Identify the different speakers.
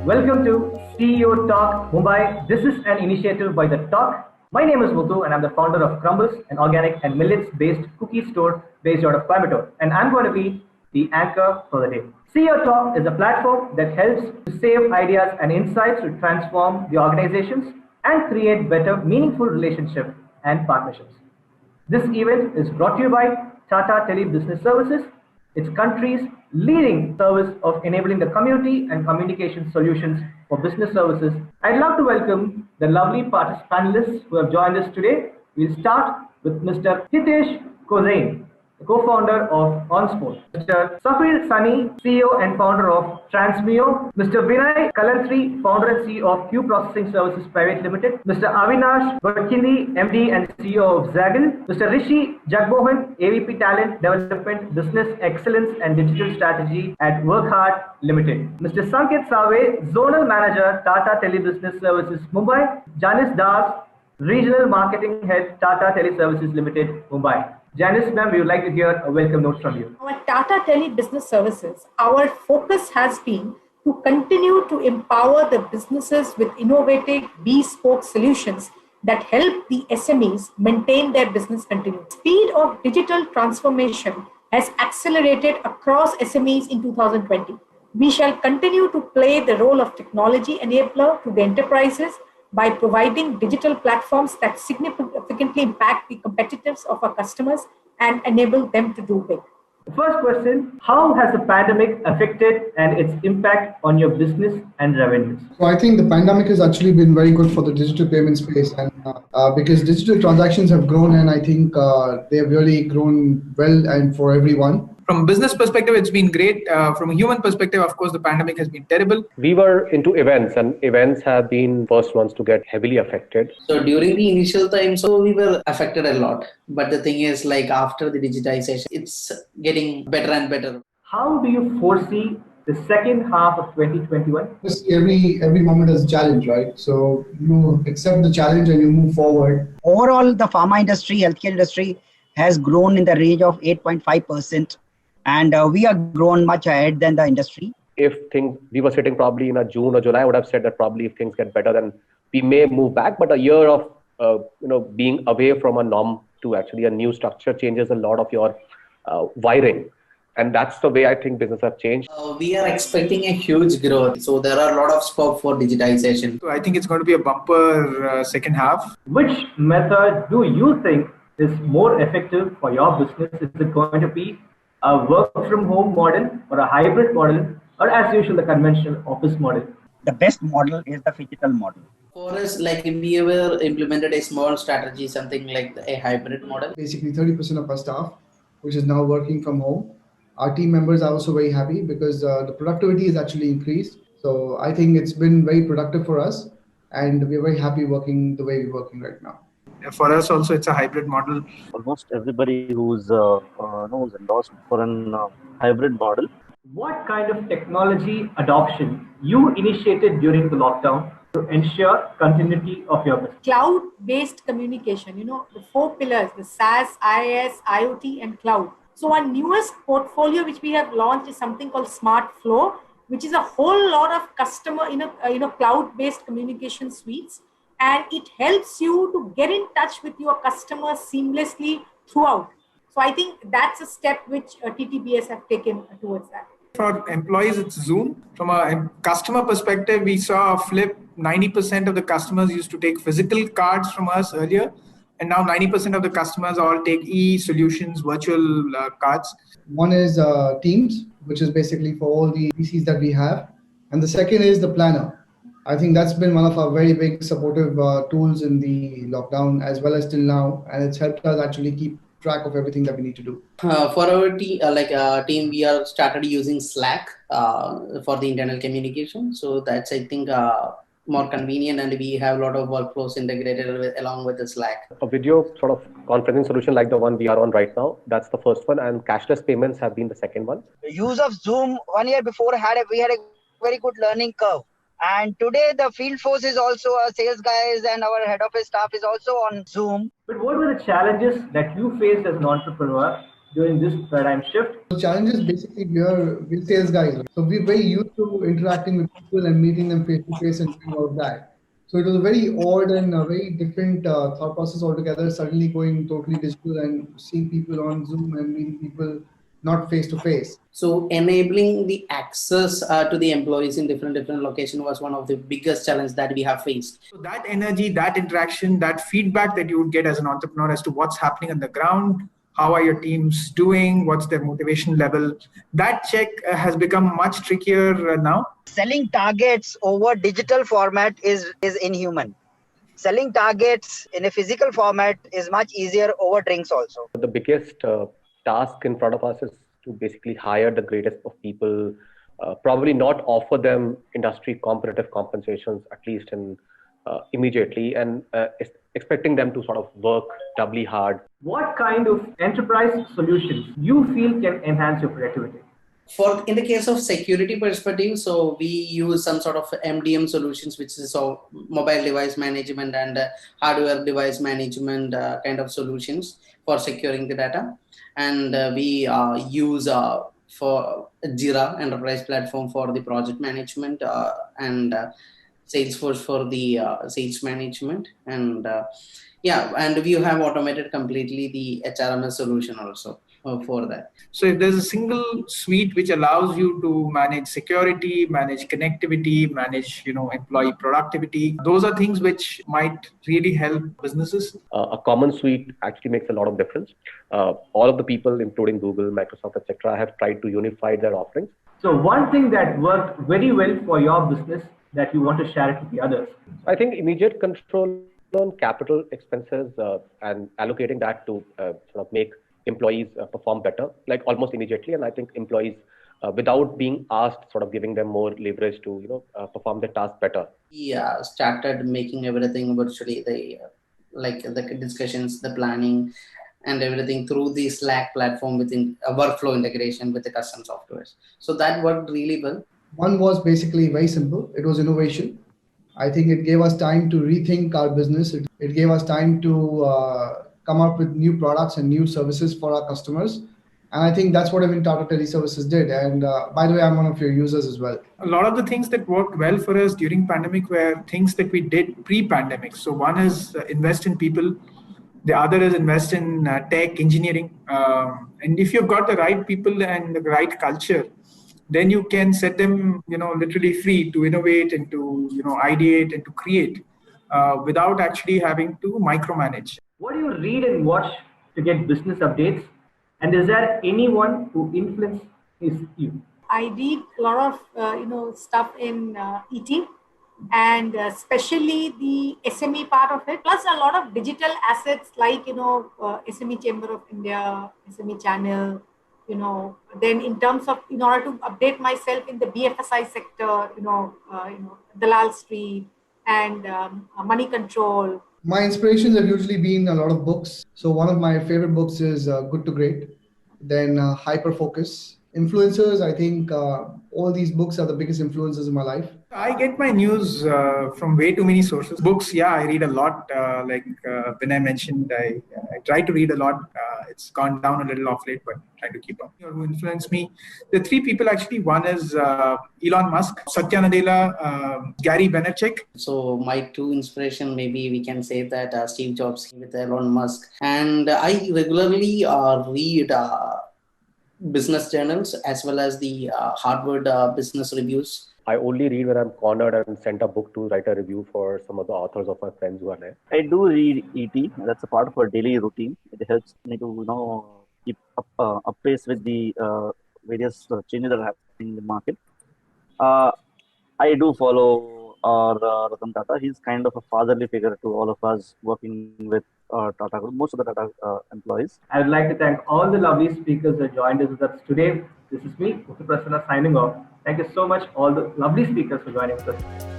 Speaker 1: Welcome to CEO Talk Mumbai. This is an initiative by the Talk. My name is Muthu and I'm the founder of Crumbles, an organic and millets-based cookie store based out of Coimbatore. And I'm going to be the anchor for the day. CEO Talk is a platform that helps to save ideas and insights to transform the organizations and create better, meaningful relationships and partnerships. This event is brought to you by Tata Tele Business Services. It's country's leading service of enabling the community and communication solutions for business services. I'd love to welcome the lovely panelists who have joined us today. We'll start with Mr. Hitesh Kozain, the co-founder of OnSport, Mr. Safir Sani, CEO and founder of Transmeo, Mr. Vinay Kalantri, founder and CEO of Q Processing Services Private Limited, Mr. Avinash Godkindi, MD and CEO of Zaggle, Mr. Rishi Jagmohan, AVP Talent Development, Business Excellence and Digital Strategy at Workhard Limited, Mr. Sanket Save, Zonal Manager, Tata Tele Business Services Mumbai, Janice Das, Regional Marketing Head, Tata Tele Services Limited, Mumbai. Janice, ma'am, we would like to hear a welcome note from you.
Speaker 2: Our Tata Tele Business Services, our focus has been to continue to empower the businesses with innovative bespoke solutions that help the SMEs maintain their business continuity. Speed of digital transformation has accelerated across SMEs in 2020. We shall continue to play the role of technology enabler to the enterprises by providing digital platforms that significantly impact the competitiveness of our customers and enable them to do big.
Speaker 1: The first question, how has the pandemic affected and its impact on your business and revenues?
Speaker 3: So I think the pandemic has actually been very good for the digital payment space, and because digital transactions have grown, and I think they have really grown well and for everyone.
Speaker 4: From a business perspective, it's been great. From a human perspective, of course, the pandemic has been terrible.
Speaker 5: We were into events, and events have been first ones to get heavily affected.
Speaker 6: So during the initial time, we were affected a lot. But the thing is, like after the digitization, it's getting better and better.
Speaker 1: How do you foresee the second half of 2021?
Speaker 3: Every moment is a challenge, right? So you accept the challenge and you move forward.
Speaker 7: Overall, the pharma industry, healthcare industry has grown in the range of 8.5%. And we have grown much ahead than the industry.
Speaker 5: If we were sitting probably in a June or July, I would have said that probably if things get better, then we may move back. But a year of being away from a norm to actually a new structure changes a lot of your wiring. And that's the way I think business have changed.
Speaker 6: We are expecting a huge growth. So there are a lot of scope for digitization.
Speaker 4: So I think it's going to be a bumper second half.
Speaker 1: Which method do you think is more effective for your business? Is it going to be a work from home model or a hybrid model, or as usual, the conventional office model?
Speaker 7: The best model is the phygital model.
Speaker 6: For us, like we ever implemented a small strategy, something like a hybrid model.
Speaker 3: Basically, 30% of our staff, which is now working from home. Our team members are also very happy because the productivity is actually increased. So I think it's been very productive for us, and we're very happy working the way we're working right now.
Speaker 4: For us also, it's a hybrid model.
Speaker 8: Almost everybody who's endorsed for an hybrid model.
Speaker 1: What kind of technology adoption you initiated during the lockdown to ensure continuity of your business?
Speaker 2: Cloud-based communication, the 4 pillars, the SaaS, IaaS, IoT, and cloud. So our newest portfolio, which we have launched, is something called Smart Flow, which is a whole lot of customer, cloud-based communication suites. And it helps you to get in touch with your customers seamlessly throughout. So I think that's a step which TTBS have taken towards that.
Speaker 4: For employees, it's Zoom. From a customer perspective, we saw a flip. 90% of the customers used to take physical cards from us earlier. And now 90% of the customers all take e-solutions, virtual cards.
Speaker 3: One is Teams, which is basically for all the PCs that we have. And the second is the Planner. I think that's been one of our very big supportive tools in the lockdown as well as till now, and it's helped us actually keep track of everything that we need to do.
Speaker 6: For our team, we are started using Slack for the internal communication. So that's, I think, more convenient, and we have a lot of workflows integrated along with the Slack.
Speaker 5: A video sort of conferencing solution like the one we are on right now, that's the first one, and cashless payments have been the second one.
Speaker 7: The use of Zoom 1 year before we had a very good learning curve. And today the field force is also our sales guys and our head office staff is also on Zoom.
Speaker 1: But what were the challenges that you faced as an entrepreneur during this paradigm shift?
Speaker 3: The challenge is basically we're sales guys, right? So we're very used to interacting with people and meeting them face to face and doing all of that. So it was a very odd and a very different thought process altogether. Suddenly going totally digital and seeing people on Zoom and meeting people not face to face.
Speaker 6: So enabling the access to the employees in different location was one of the biggest challenge that we have faced.
Speaker 4: So that energy, that interaction, that feedback that you would get as an entrepreneur as to what's happening on the ground, how are your teams doing, what's their motivation level, that check has become much trickier now.
Speaker 7: Selling targets over digital format is inhuman. Selling targets in a physical format is much easier over drinks also.
Speaker 5: The biggest task in front of us is to basically hire the greatest of people, probably not offer them industry competitive compensations, at least in immediately, and expecting them to sort of work doubly hard.
Speaker 1: What kind of enterprise solutions you feel can enhance your productivity?
Speaker 6: For in the case of security perspective, so we use some sort of MDM solutions, which is so mobile device management and hardware device management kind of solutions for securing the data. And we use for Jira enterprise platform for the project management and Salesforce for the sales management. And yeah, and we have automated completely the HRMS solution also for that.
Speaker 4: So if there's a single suite which allows you to manage security, manage connectivity, manage employee productivity, those are things which might really help businesses.
Speaker 5: A common suite actually makes a lot of difference. All of the people, including Google, Microsoft, etc., have tried to unify their offerings.
Speaker 1: So one thing that worked very well for your business that you want to share it with the others?
Speaker 5: I think immediate control on capital expenses and allocating that to sort of make employees perform better, like almost immediately. And I think employees, without being asked, sort of giving them more leverage to perform the task better.
Speaker 6: Yeah, started making everything virtually. Like the discussions, the planning, and everything through the Slack platform within a workflow integration with the custom softwares. So that worked really well.
Speaker 3: One was basically very simple. It was innovation. I think it gave us time to rethink our business. It gave us time to come up with new products and new services for our customers. And I think that's what even Tata Teleservices did. And by the way, I'm one of your users as well.
Speaker 4: A lot of the things that worked well for us during pandemic were things that we did pre-pandemic. So one is invest in people. The other is invest in tech engineering. And if you've got the right people and the right culture, then you can set them, literally free to innovate and to, ideate and to create without actually having to micromanage.
Speaker 1: What do you read and watch to get business updates? And is there anyone who influences you?
Speaker 2: I read a lot of stuff in ET, and especially the SME part of it, plus a lot of digital assets like SME Chamber of India, SME Channel. Then in terms of in order to update myself in the BFSI sector, Dalal Street and Money Control.
Speaker 3: My inspirations have usually been a lot of books. So one of my favorite books is Good to Great, then Hyper Focus. Influencers, I think all these books are the biggest influences in my life.
Speaker 4: I get my news from way too many sources. Books, yeah, I read a lot. When I mentioned, I try to read a lot. It's gone down a little off late, but trying to keep up. Who influenced me? The three people actually. One is Elon Musk, Satya Nadella, Gary Vaynerchuk.
Speaker 6: So my two inspiration, maybe we can say that Steve Jobs with Elon Musk. And I regularly read business journals as well as the Harvard business reviews.
Speaker 5: I only read when I'm cornered and sent a book to write a review for some of the authors of my friends who are there.
Speaker 8: I do read ET. That's a part of our daily routine. It helps me to keep up pace with the various changes that are happening in the market. I do follow Ratan Tata. He's kind of a fatherly figure to all of us working with Tata, most of the Tata employees.
Speaker 1: I would like to thank all the lovely speakers that joined us with us today. This is me, Muthu Prasanna, signing off. Thank you so much, all the lovely speakers, for joining us.